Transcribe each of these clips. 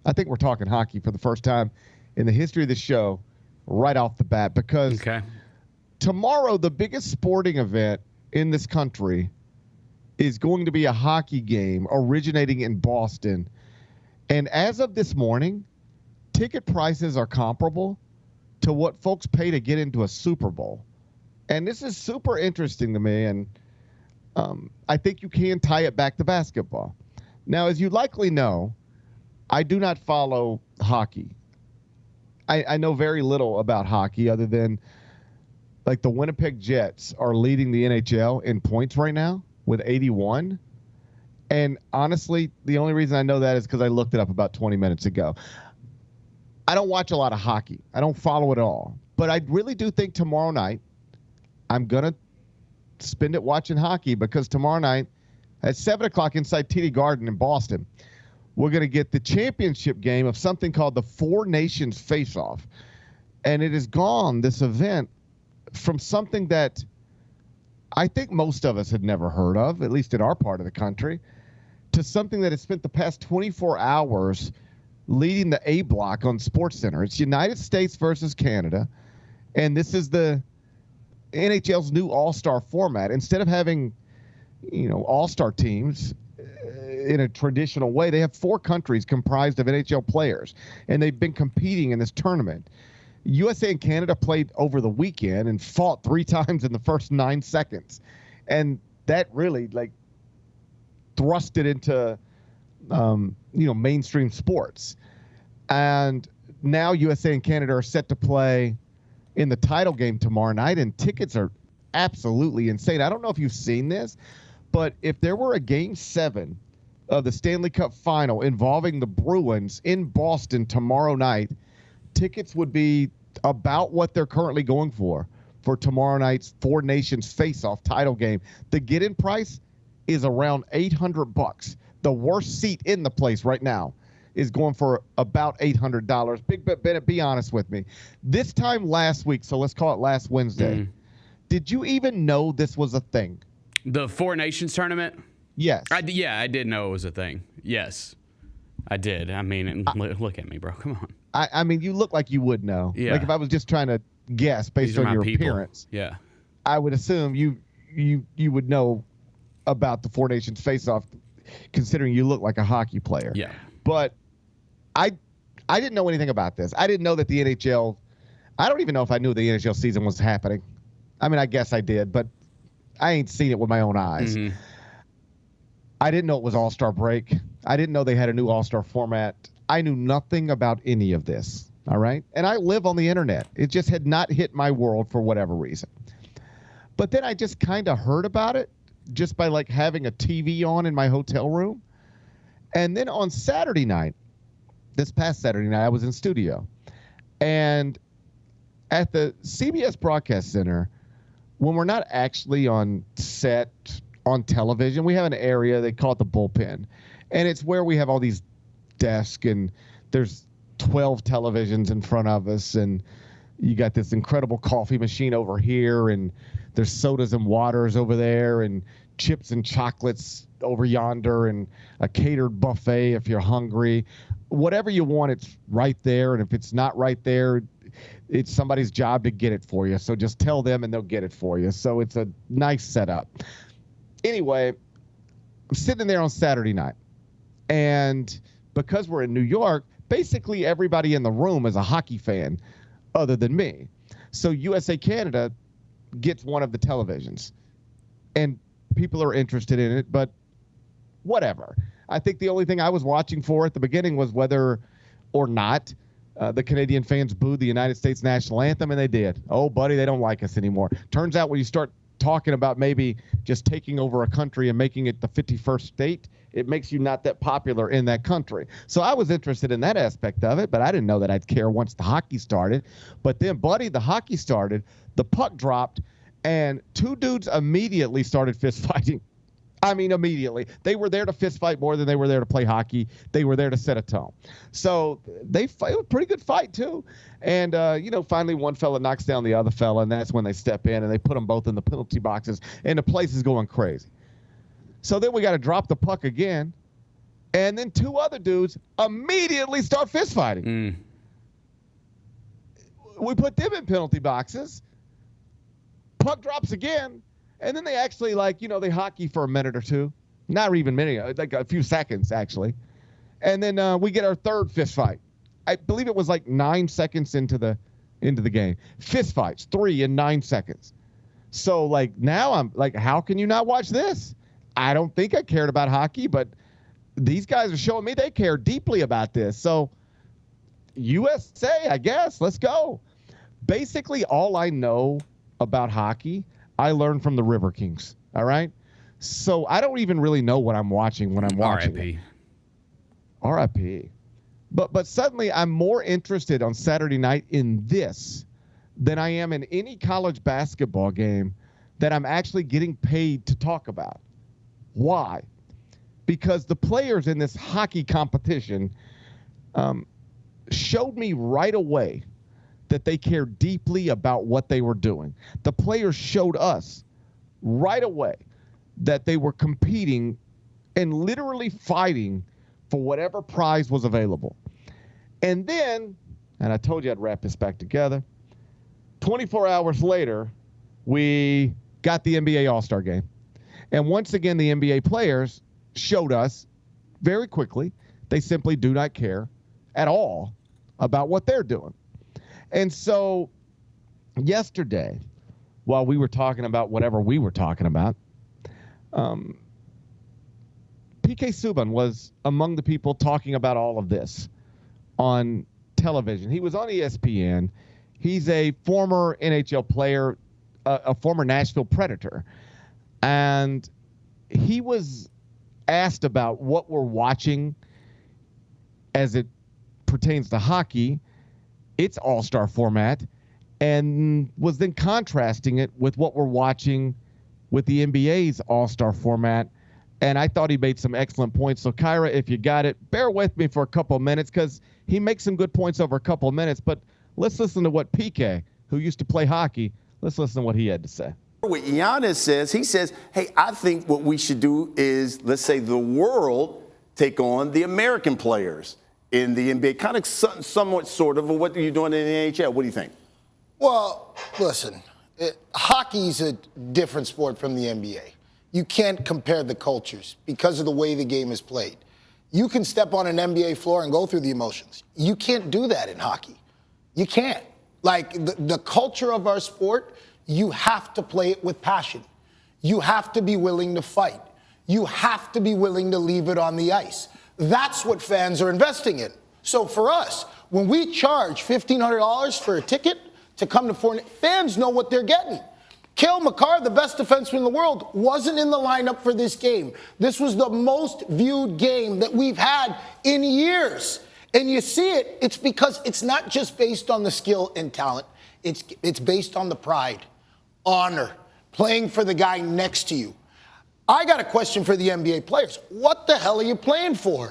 I think we're talking hockey for the first time in the history of the show right off the bat, because tomorrow the biggest sporting event in this country is going to be a hockey game originating in Boston. And as of this morning, ticket prices are comparable to what folks pay to get into a Super Bowl. And this is super interesting to me, and I think you can tie it back to basketball. Now, as you likely know, I do not follow hockey. I know very little about hockey other than, like, the Winnipeg Jets are leading the NHL in points right now with 81. And honestly, the only reason I know that is because I looked it up about 20 minutes ago. I don't watch a lot of hockey. I don't follow it all. But I really do think tomorrow night I'm going to spend it watching hockey, because tomorrow night at 7 o'clock inside TD Garden in Boston, we're going to get the championship game of something called the Four Nations Faceoff. And it has gone, this event, from something that I think most of us had never heard of, at least in our part of the country, to something that has spent the past 24 hours leading the A block on SportsCenter. It's United States versus Canada, and this is the NHL's new all-star format. Instead of having, all-star teams in a traditional way, they have 4 countries comprised of NHL players, and they've been competing in this tournament. USA and Canada played over the weekend and fought 3 times in the first 9 seconds. And that really, thrust it into, mainstream sports. And now USA and Canada are set to play in the title game tomorrow night, and tickets are absolutely insane. I don't know if you've seen this, but if there were a Game 7 of the Stanley Cup Final involving the Bruins in Boston tomorrow night, tickets would be about what they're currently going for tomorrow night's Four Nations Face-Off title game. The get-in price is around $800. The worst seat in the place right now is going for about $800. Big Bennett, be honest with me. This time last week, so let's call it last Wednesday, did you even know this was a thing? The Four Nations tournament? Yes. I did know it was a thing. Yes, I did. I mean, look at me, bro. Come on. I mean, you look like you would know. Yeah. Like if I was just trying to guess based on your appearance, yeah, I would assume you would know about the Four Nations Face-Off, considering you look like a hockey player. Yeah. But I didn't know anything about this. I didn't know that the NHL. I don't even know if I knew the NHL season was happening. I mean, I guess I did, but I ain't seen it with my own eyes. Mm-hmm. I didn't know it was All-Star break. I didn't know they had a new All-Star format. I knew nothing about any of this, all right? And I live on the internet. It just had not hit my world for whatever reason. But then I just kind of heard about it just by, having a TV on in my hotel room. And then on Saturday night, this past Saturday night, I was in studio. And at the CBS Broadcast Center, when we're not actually on set on television, we have an area, they call it the bullpen. And it's where we have all these desks, and there's 12 televisions in front of us, and you got this incredible coffee machine over here, and there's sodas and waters over there, and chips and chocolates over yonder, and a catered buffet if you're hungry. Whatever you want, it's right there. And if it's not right there, it's somebody's job to get it for you. So just tell them and they'll get it for you. So it's a nice setup. Anyway, I'm sitting there on Saturday night, and because we're in New York, basically everybody in the room is a hockey fan other than me. So USA Canada gets one of the televisions, and people are interested in it, but whatever. I think the only thing I was watching for at the beginning was whether or not the Canadian fans booed the United States national anthem, and they did. Oh, buddy, they don't like us anymore. Turns out when you start talking about maybe just taking over a country and making it the 51st state, it makes you not that popular in that country. So I was interested in that aspect of it, but I didn't know that I'd care once the hockey started. But then, buddy, the hockey started, the puck dropped, and 2 dudes immediately started fist fighting. I mean, immediately. They were there to fist fight more than they were there to play hockey. They were there to set a tone. So they fought a pretty good fight, too. And, finally one fella knocks down the other fella, and that's when they step in, and they put them both in the penalty boxes, and the place is going crazy. So then we got to drop the puck again, And then two other dudes immediately start fist fighting. We put them in penalty boxes. Puck drops again. And then they actually, they hockey for a minute or two. Not even minute, like a few seconds, actually. And then we get our third fist fight. I believe it was like 9 seconds into the game. Fist fights, 3 in 9 seconds. So, now I'm like, how can you not watch this? I don't think I cared about hockey, but these guys are showing me they care deeply about this. So, USA, I guess. Let's go. Basically, all I know about hockey, I learned from the River Kings. All right? So, I don't even really know what I'm watching when I'm watching. R.I.P. R.I.P. But suddenly I'm more interested on Saturday night in this than I am in any college basketball game that I'm actually getting paid to talk about. Why? Because the players in this hockey competition showed me right away that they care deeply about what they were doing. The players showed us right away that they were competing and literally fighting for whatever prize was available. And then, and I told you I'd wrap this back together, 24 hours later, we got the NBA All-Star Game. And once again, the NBA players showed us very quickly they simply do not care at all about what they're doing. And so yesterday, while we were talking about whatever we were talking about, PK Subban was among the people talking about all of this on television. He was on ESPN. He's a former NHL player, a former Nashville Predator. And he was asked about what we're watching as it pertains to hockey, its all-star format, and was then contrasting it with what we're watching with the NBA's all-star format. And I thought he made some excellent points. So, Kyra, if you got it, bear with me for a couple of minutes because he makes some good points over a couple of minutes. But let's listen to what PK, who used to play hockey, let's listen to what he had to say. What Giannis says, he says, hey, I think what we should do is, let's say, the world take on the American players in the NBA. Kind of somewhat sort of what are you doing in the NHL? What do you think? Well, listen, hockey's a different sport from the NBA. You can't compare the cultures because of the way the game is played. You can step on an NBA floor and go through the emotions. You can't do that in hockey. You can't. Like, the culture of our sport, you have to play it with passion. You have to be willing to fight. You have to be willing to leave it on the ice. That's what fans are investing in. So for us, when we charge $1,500 for a ticket to come to Fortnite, fans know what they're getting. Cale Makar, the best defenseman in the world, wasn't in the lineup for this game. This was the most viewed game that we've had in years. And you see it, it's because it's not just based on the skill and talent. It's based on the pride, honor, playing for the guy next to you. I got a question for the NBA players. What the hell are you playing for?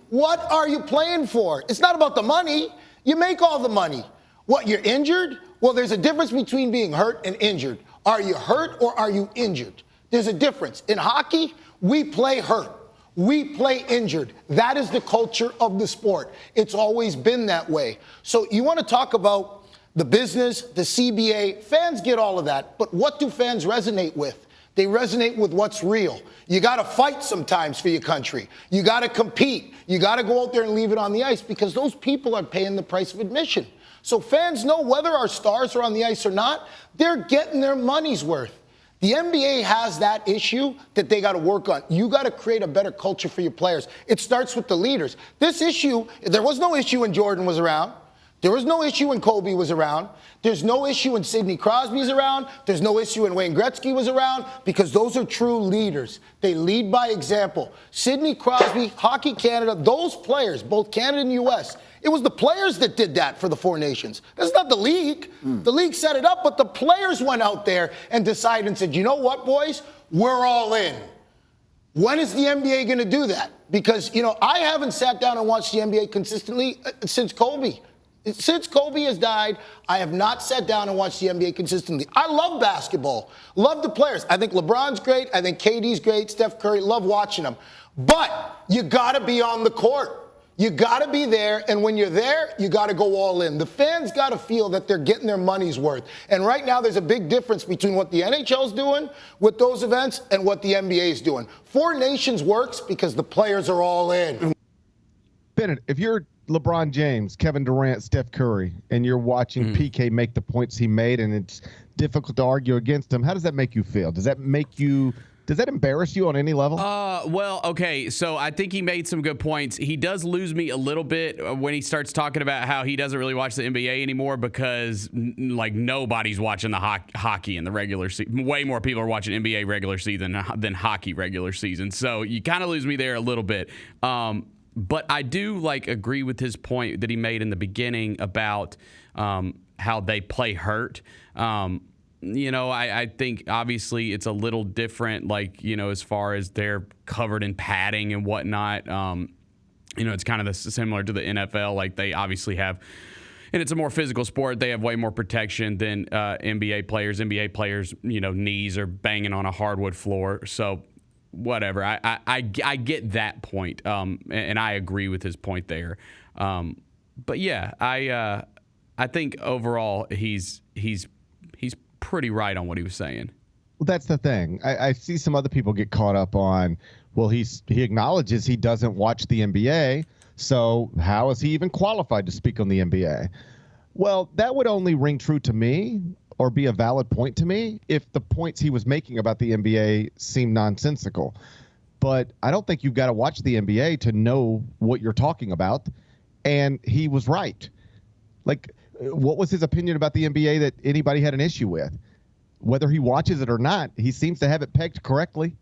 What are you playing for? It's not about the money. You make all the money. What, you're injured? Well, there's a difference between being hurt and injured. Are you hurt or are you injured? There's a difference. In hockey, we play hurt. We play injured. That is the culture of the sport. It's always been that way. So you want to talk about the business, the CBA. Fans get all of that. But what do fans resonate with? They resonate with what's real. You got to fight sometimes for your country. You got to compete. You got to go out there and leave it on the ice because those people are paying the price of admission. So fans know whether our stars are on the ice or not, they're getting their money's worth. The NBA has that issue that they got to work on. You got to create a better culture for your players. It starts with the leaders. This issue, there was no issue when Jordan was around. There was no issue when Kobe was around. There's no issue when Sidney Crosby's around. There's no issue when Wayne Gretzky was around because those are true leaders. They lead by example. Sidney Crosby, Hockey Canada, those players, both Canada and U.S., it was the players that did that for the Four Nations. That's not the league. The league set it up, but the players went out there and decided and said, you know what, boys? We're all in. When is the NBA going to do that? Because, I haven't sat down and watched the NBA consistently since Kobe. Since Kobe has died, I have not sat down and watched the NBA consistently. I love basketball, love the players. I think LeBron's great. I think KD's great. Steph Curry, love watching them. But you got to be on the court. You got to be there, and when you're there, you got to go all in. The fans got to feel that they're getting their money's worth. And right now, there's a big difference between what the NHL's doing with those events and what the NBA's doing. Four Nations works because the players are all in. Bennett, if you're LeBron James, Kevin Durant, Steph Curry, and you're watching PK make the points he made, and it's difficult to argue against him, how does that make you feel? Does that embarrass you on any level? Well, okay, so I think he made some good points. He does lose me a little bit when he starts talking about how he doesn't really watch the NBA anymore because, like, nobody's watching the hockey in the regular season. Way more people are watching NBA regular season than hockey regular season. So you kind of lose me there a little bit. But I do, like, agree with his point that he made in the beginning about how they play hurt. I think obviously it's a little different, like, as far as they're covered in padding and whatnot. It's kind of similar to the NFL. Like, they obviously have, and it's a more physical sport. They have way more protection than NBA players. NBA players, knees are banging on a hardwood floor. So whatever. I get that point, and I agree with his point there. But yeah, I think overall he's pretty right on what he was saying. Well, that's the thing. I see some other people get caught up on, well, he acknowledges he doesn't watch the NBA, so how is he even qualified to speak on the NBA? Well, that would only ring true to me or be a valid point to me if the points he was making about the NBA seemed nonsensical. But I don't think you've got to watch the NBA to know what you're talking about, and he was right. Like, what was his opinion about the NBA that anybody had an issue with? Whether he watches it or not, he seems to have it pegged correctly.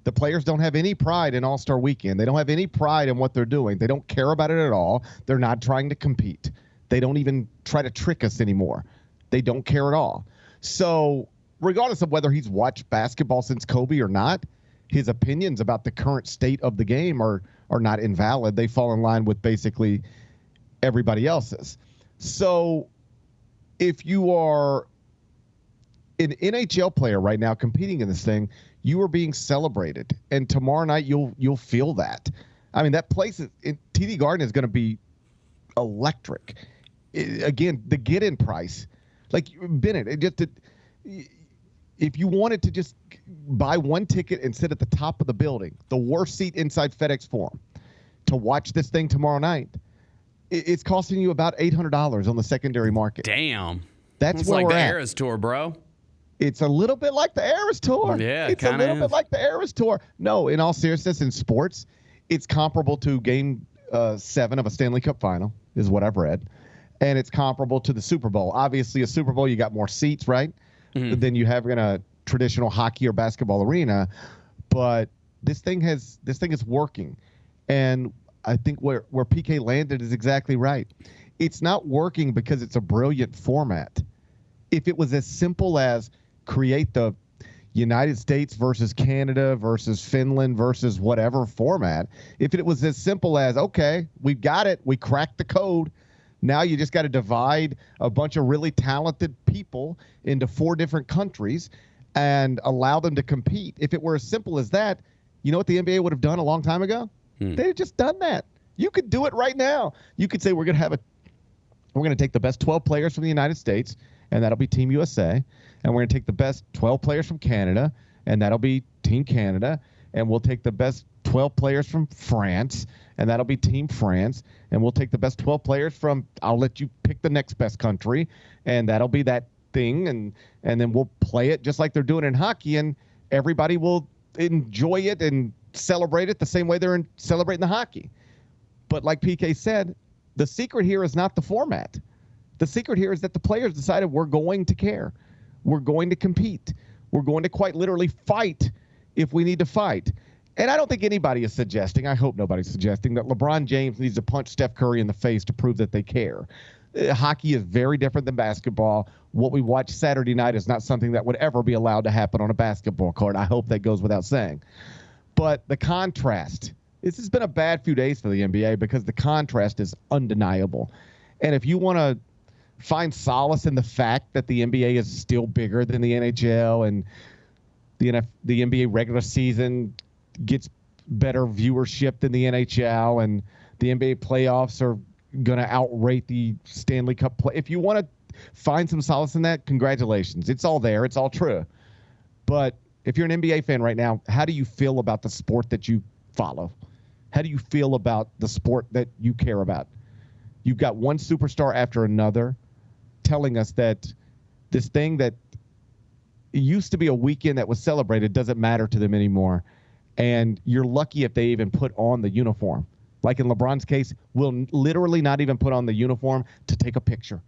The players don't have any pride in All-Star Weekend. They don't have any pride in what they're doing. They don't care about it at all. They're not trying to compete. They don't even try to trick us anymore. They don't care at all. So regardless of whether he's watched basketball since Kobe or not, his opinions about the current state of the game are not invalid. They fall in line with basically everybody else's. So if you are an NHL player right now competing in this thing, you are being celebrated. And tomorrow night you'll feel that. I mean, that place in TD Garden is going to be electric. Again, the get-in price, like Bennett, if you wanted to just buy one ticket and sit at the top of the building, the worst seat inside FedEx Forum, to watch this thing tomorrow night, it's costing you about $800 on the secondary market. Damn. That's where like we're the at. Eras Tour, bro. It's a little bit like the Eras Tour. Yeah, it's a little bit like the Eras Tour. No, in all seriousness, in sports, it's comparable to Game 7 of a Stanley Cup final, is what I've read. And it's comparable to the Super Bowl. Obviously, a Super Bowl, you got more seats, right? Mm-hmm. Than you have in a traditional hockey or basketball arena. But this thing is working. And I think where PK landed is exactly right. It's not working because it's a brilliant format. If it was as simple as create the United States versus Canada versus Finland versus whatever format, if it was as simple as, okay, we've got it, we cracked the code, now you just got to divide a bunch of really talented people into 4 different countries and allow them to compete. If it were as simple as that, you know what the NBA would have done a long time ago? They'd have just done that. You could do it right now. You could say we're going to take the best 12 players from the United States, and that'll be Team USA. And we're going to take the best 12 players from Canada, and that'll be Team Canada. And we'll take the best 12 players from France, and that'll be Team France. And we'll take the best 12 players from, I'll let you pick the next best country, and that'll be that thing. And then we'll play it just like they're doing in hockey, and everybody will enjoy it and celebrate it the same way they're celebrating the hockey. But like PK said, the secret here is not the format. The secret here is that the players decided we're going to care. We're going to compete. We're going to quite literally fight if we need to fight. And I don't think anybody is suggesting, I hope nobody's suggesting, that LeBron James needs to punch Steph Curry in the face to prove that they care. Hockey is very different than basketball. What we watch Saturday night is not something that would ever be allowed to happen on a basketball court. I hope that goes without saying. But the contrast, this has been a bad few days for the NBA because the contrast is undeniable. And if you want to find solace in the fact that the NBA is still bigger than the NHL and the NBA regular season gets better viewership than the NHL and the NBA playoffs are going to outrate the Stanley Cup play. If you want to find some solace in that, congratulations. It's all there. It's all true. But if you're an NBA fan right now, how do you feel about the sport that you follow? How do you feel about the sport that you care about? You've got one superstar after another telling us that this thing that used to be a weekend that was celebrated doesn't matter to them anymore. And you're lucky if they even put on the uniform. Like in LeBron's case, will literally not even put on the uniform to take a picture.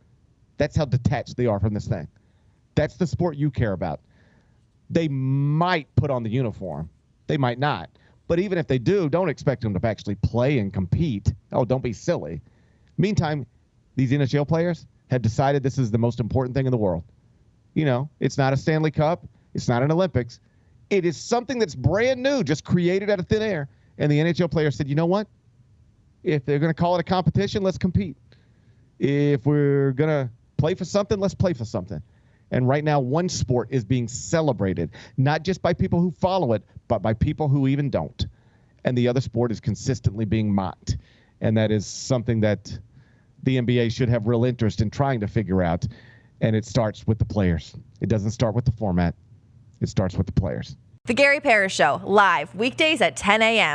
That's how detached they are from this thing. That's the sport you care about. They might put on the uniform. They might not. But even if they do, don't expect them to actually play and compete. Oh, don't be silly. Meantime, these NHL players have decided this is the most important thing in the world. You know, it's not a Stanley Cup. It's not an Olympics. It is something that's brand new, just created out of thin air. And the NHL players said, you know what? If they're going to call it a competition, let's compete. If we're going to play for something, let's play for something. And right now, one sport is being celebrated, not just by people who follow it, but by people who even don't. And the other sport is consistently being mocked. And that is something that the NBA should have real interest in trying to figure out. And it starts with the players. It doesn't start with the format. It starts with the players. The Gary Parrish Show, live weekdays at 10 a.m.